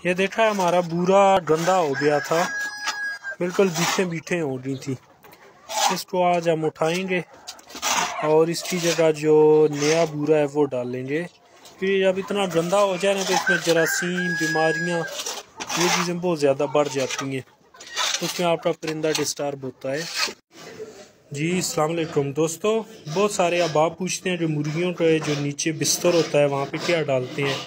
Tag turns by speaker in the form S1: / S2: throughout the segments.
S1: ये देखा है हमारा बूरा गंदा हो गया था, बिल्कुल बीठे बीठे हो गई थी। इसको आज हम उठाएंगे और इसकी जगह जो नया बूरा है वो डालेंगे। फिर जब इतना गंदा हो जाए ना तो इसमें जरासीम, बीमारियां, ये चीज़ें बहुत ज़्यादा बढ़ जाती हैं, उसमें आपका परिंदा डिस्टर्ब होता है। जी अस्सलाम वालेकुम दोस्तों, बहुत सारे आप पूछते हैं जो मुर्गियों का जो नीचे बिस्तर होता है वहाँ पे क्या डालते हैं।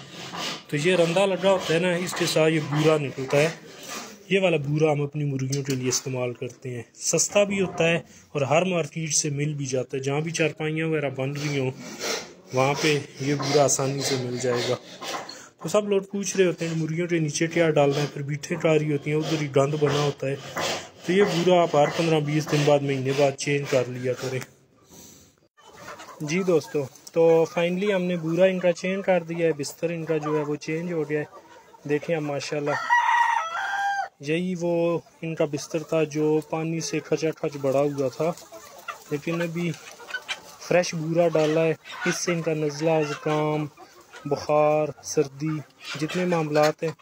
S1: तो ये रंदा लगा होता है ना, इसके साथ ये बूरा निकलता है। ये वाला बूरा हम अपनी मुर्गियों के लिए इस्तेमाल करते हैं। सस्ता भी होता है और हर मार्केट से मिल भी जाता है। जहाँ भी चारपाइयाँ वगैरह बन रही हों वहाँ पे ये बूरा आसानी से मिल जाएगा। तो सब लोग पूछ रहे होते हैं मुर्गियों के नीचे क्या डालना है, फिर बीठे कारी होती हैं, उधर ही गंद बना होता है। तो ये बूरा आप हर 15-20 दिन बाद, महीने बाद चेंज कर लिया करें। जी दोस्तों, तो फाइनली हमने बूरा इनका चेंज कर दिया है, बिस्तर इनका जो है वो चेंज हो गया है। देखें आप माशाल्लाह, यही वो इनका बिस्तर था जो पानी से खचाखच बड़ा हुआ था, लेकिन अभी फ्रेश बूरा डाला है। इससे इनका नज़ला, ज़ुकाम, बुखार, सर्दी, जितने मामलात हैं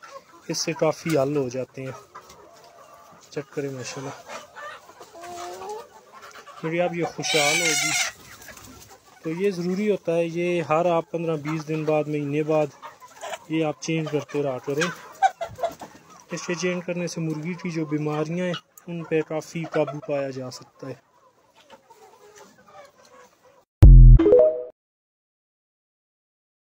S1: इससे काफ़ी हल हो जाते हैं। चेक करें माशाल्लाह, मेरी आप ये खुशहाल होगी। तो ये ज़रूरी होता है, ये हर आप 15-20 दिन बाद, महीने बाद ये आप चेंज करते रहा करें। इसके चेंज करने से मुर्गी की जो बीमारियां हैं उन पे काफ़ी काबू पाया जा सकता है।